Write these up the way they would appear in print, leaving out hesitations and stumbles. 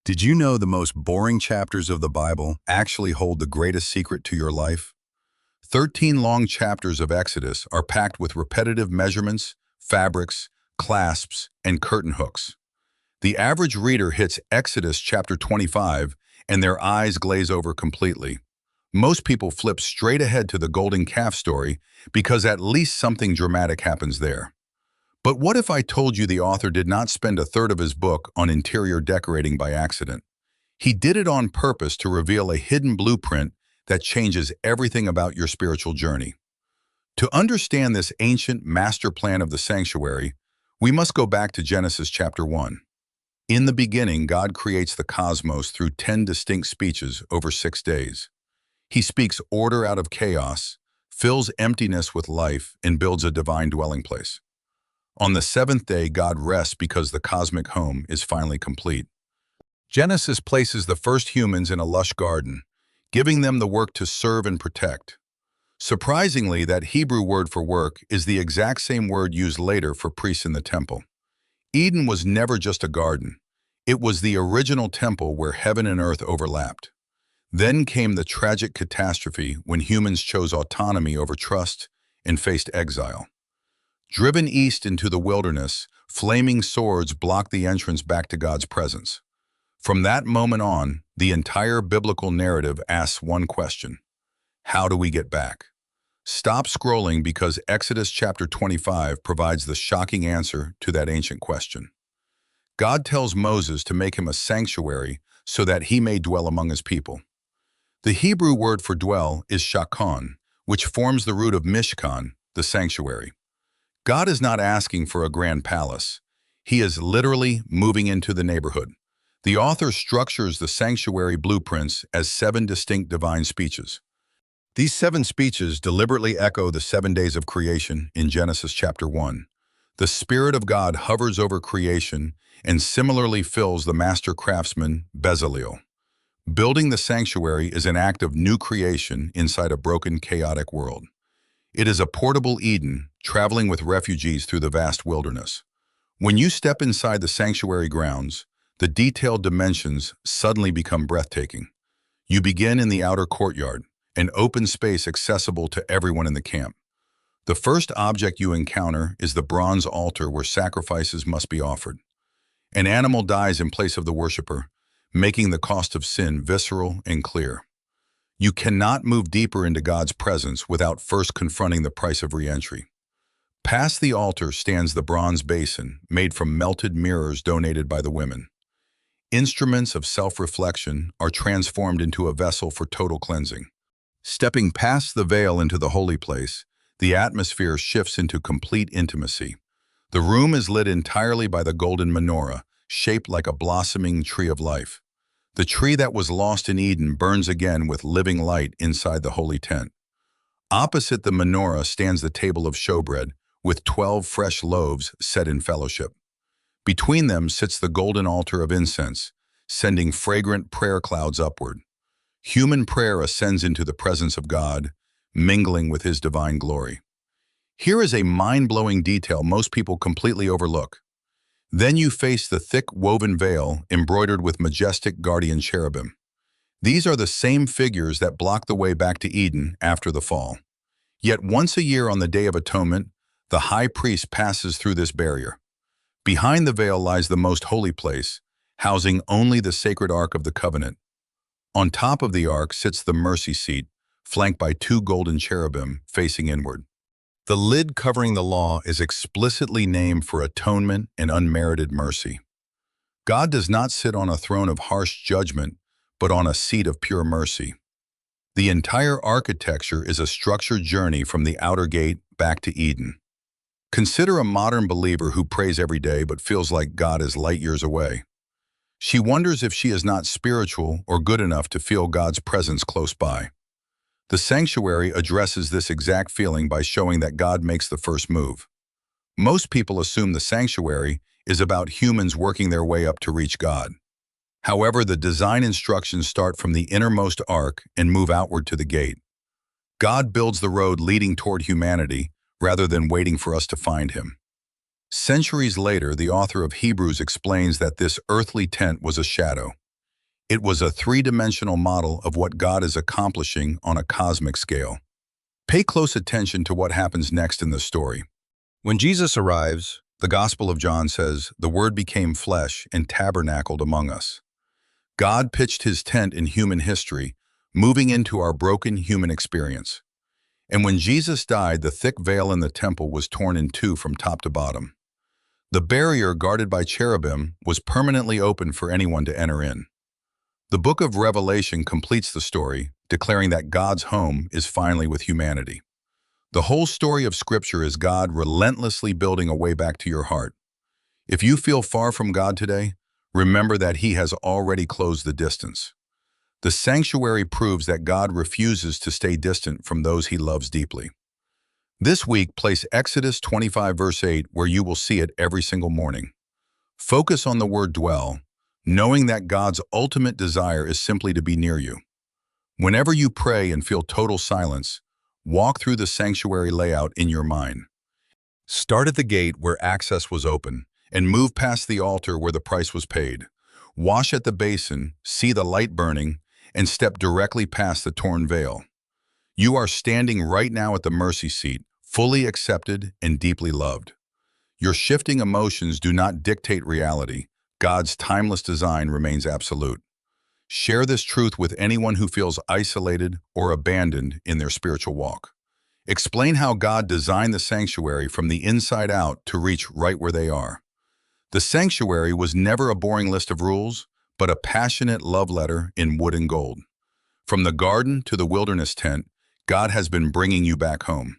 Did you know the most boring chapters of the Bible actually hold the greatest secret to your life? 13 long chapters of Exodus are packed with repetitive measurements, fabrics, clasps, and curtain hooks. The average reader hits Exodus chapter 25 and their eyes glaze over completely. Most people flip straight ahead to the golden calf story because at least something dramatic happens there. But what if I told you the author did not spend a third of his book on interior decorating by accident? He did it on purpose to reveal a hidden blueprint that changes everything about your spiritual journey. To understand this ancient master plan of the sanctuary, we must go back to Genesis chapter 1. In the beginning, God creates the cosmos through 10 distinct speeches over 6 days. He speaks order out of chaos, fills emptiness with life, and builds a divine dwelling place. On the seventh day, God rests because the cosmic home is finally complete. Genesis places the first humans in a lush garden, giving them the work to serve and protect. Surprisingly, that Hebrew word for work is the exact same word used later for priests in the temple. Eden was never just a garden. It was the original temple where heaven and earth overlapped. Then came the tragic catastrophe when humans chose autonomy over trust and faced exile. Driven east into the wilderness, flaming swords blocked the entrance back to God's presence. From that moment on, the entire biblical narrative asks one question: how do we get back? Stop scrolling because Exodus chapter 25 provides the shocking answer to that ancient question. God tells Moses to make him a sanctuary so that he may dwell among his people. The Hebrew word for dwell is shakon, which forms the root of mishkan, the sanctuary. God is not asking for a grand palace. He is literally moving into the neighborhood. The author structures the sanctuary blueprints as 7 distinct divine speeches. These 7 speeches deliberately echo the 7 days of creation in Genesis chapter 1. The Spirit of God hovers over creation and similarly fills the master craftsman, Bezalel. Building the sanctuary is an act of new creation inside a broken, chaotic world. It is a portable Eden, traveling with refugees through the vast wilderness. When you step inside the sanctuary grounds, the detailed dimensions suddenly become breathtaking. You begin in the outer courtyard, an open space accessible to everyone in the camp. The first object you encounter is the bronze altar where sacrifices must be offered. An animal dies in place of the worshiper, making the cost of sin visceral and clear. You cannot move deeper into God's presence without first confronting the price of re-entry. Past the altar stands the bronze basin, made from melted mirrors donated by the women. Instruments of self-reflection are transformed into a vessel for total cleansing. Stepping past the veil into the holy place, the atmosphere shifts into complete intimacy. The room is lit entirely by the golden menorah, shaped like a blossoming tree of life. The tree that was lost in Eden burns again with living light inside the holy tent. Opposite the menorah stands the table of showbread, with 12 fresh loaves set in fellowship. Between them sits the golden altar of incense, sending fragrant prayer clouds upward. Human prayer ascends into the presence of God, mingling with His divine glory. Here is a mind-blowing detail most people completely overlook. Then you face the thick woven veil embroidered with majestic guardian cherubim. These are the same figures that block the way back to Eden after the fall. Yet once a year on the Day of Atonement, the high priest passes through this barrier. Behind the veil lies the most holy place, housing only the sacred Ark of the Covenant. On top of the Ark sits the mercy seat, flanked by 2 golden cherubim facing inward. The lid covering the law is explicitly named for atonement and unmerited mercy. God does not sit on a throne of harsh judgment, but on a seat of pure mercy. The entire architecture is a structured journey from the outer gate back to Eden. Consider a modern believer who prays every day but feels like God is light years away. She wonders if she is not spiritual or good enough to feel God's presence close by. The sanctuary addresses this exact feeling by showing that God makes the first move. Most people assume the sanctuary is about humans working their way up to reach God. However, the design instructions start from the innermost ark and move outward to the gate. God builds the road leading toward humanity rather than waiting for us to find Him. Centuries later, the author of Hebrews explains that this earthly tent was a shadow. It was a three-dimensional model of what God is accomplishing on a cosmic scale. Pay close attention to what happens next in the story. When Jesus arrives, the Gospel of John says, "The Word became flesh and tabernacled among us." God pitched his tent in human history, moving into our broken human experience. And when Jesus died, the thick veil in the temple was torn in two from top to bottom. The barrier guarded by cherubim was permanently open for anyone to enter in. The book of Revelation completes the story, declaring that God's home is finally with humanity. The whole story of Scripture is God relentlessly building a way back to your heart. If you feel far from God today, remember that He has already closed the distance. The sanctuary proves that God refuses to stay distant from those He loves deeply. This week, place Exodus 25 verse 8 where you will see it every single morning. Focus on the word dwell, knowing that God's ultimate desire is simply to be near you. Whenever you pray and feel total silence, walk through the sanctuary layout in your mind. Start at the gate where access was open and move past the altar where the price was paid. Wash at the basin, see the light burning, and step directly past the torn veil. You are standing right now at the mercy seat, fully accepted and deeply loved. Your shifting emotions do not dictate reality. God's timeless design remains absolute. Share this truth with anyone who feels isolated or abandoned in their spiritual walk. Explain how God designed the sanctuary from the inside out to reach right where they are. The sanctuary was never a boring list of rules, but a passionate love letter in wood and gold. From the garden to the wilderness tent, God has been bringing you back home.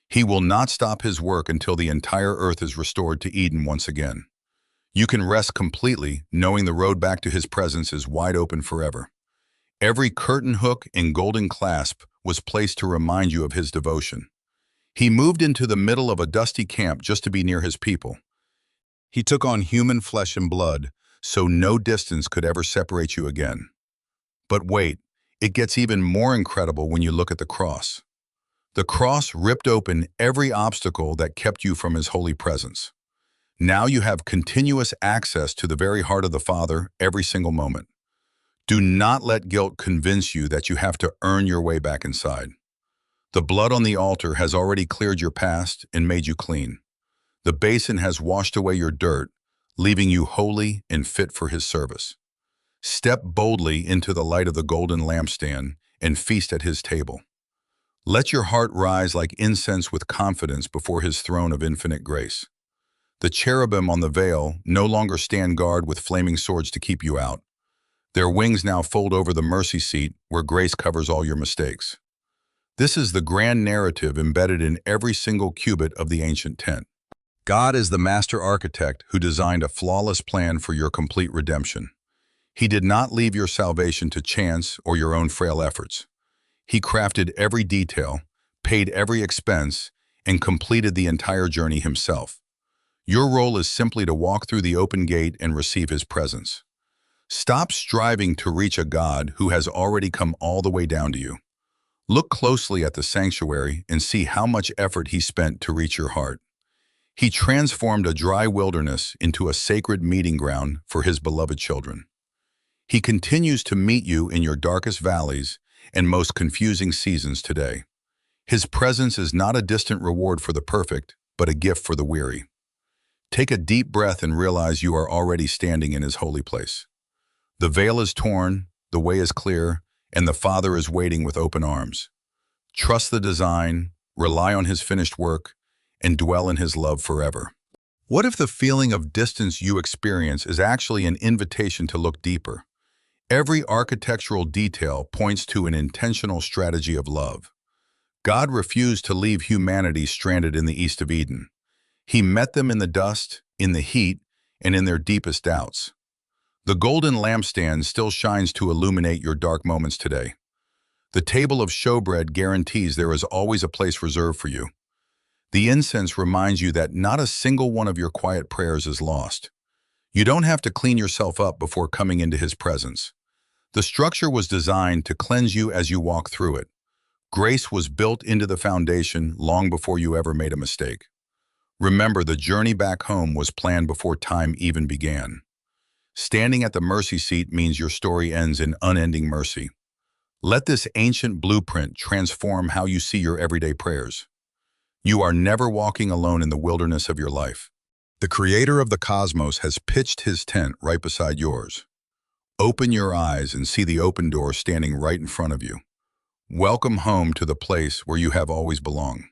He will not stop His work until the entire earth is restored to Eden once again. You can rest completely, knowing the road back to His presence is wide open forever. Every curtain hook and golden clasp was placed to remind you of His devotion. He moved into the middle of a dusty camp just to be near His people. He took on human flesh and blood, so no distance could ever separate you again. But wait, it gets even more incredible when you look at the cross. The cross ripped open every obstacle that kept you from His holy presence. Now you have continuous access to the very heart of the Father every single moment. Do not let guilt convince you that you have to earn your way back inside. The blood on the altar has already cleared your past and made you clean. The basin has washed away your dirt, leaving you holy and fit for His service. Step boldly into the light of the golden lampstand and feast at His table. Let your heart rise like incense with confidence before His throne of infinite grace. The cherubim on the veil no longer stand guard with flaming swords to keep you out. Their wings now fold over the mercy seat where grace covers all your mistakes. This is the grand narrative embedded in every single cubit of the ancient tent. God is the master architect who designed a flawless plan for your complete redemption. He did not leave your salvation to chance or your own frail efforts. He crafted every detail, paid every expense, and completed the entire journey Himself. Your role is simply to walk through the open gate and receive His presence. Stop striving to reach a God who has already come all the way down to you. Look closely at the sanctuary and see how much effort He spent to reach your heart. He transformed a dry wilderness into a sacred meeting ground for His beloved children. He continues to meet you in your darkest valleys and most confusing seasons today. His presence is not a distant reward for the perfect, but a gift for the weary. Take a deep breath and realize you are already standing in His holy place. The veil is torn, the way is clear, and the Father is waiting with open arms. Trust the design, rely on His finished work, and dwell in His love forever. What if the feeling of distance you experience is actually an invitation to look deeper? Every architectural detail points to an intentional strategy of love. God refused to leave humanity stranded in the east of Eden. He met them in the dust, in the heat, and in their deepest doubts. The golden lampstand still shines to illuminate your dark moments today. The table of showbread guarantees there is always a place reserved for you. The incense reminds you that not a single one of your quiet prayers is lost. You don't have to clean yourself up before coming into His presence. The structure was designed to cleanse you as you walk through it. Grace was built into the foundation long before you ever made a mistake. Remember, the journey back home was planned before time even began. Standing at the mercy seat means your story ends in unending mercy. Let this ancient blueprint transform how you see your everyday prayers. You are never walking alone in the wilderness of your life. The creator of the cosmos has pitched his tent right beside yours. Open your eyes and see the open door standing right in front of you. Welcome home to the place where you have always belonged.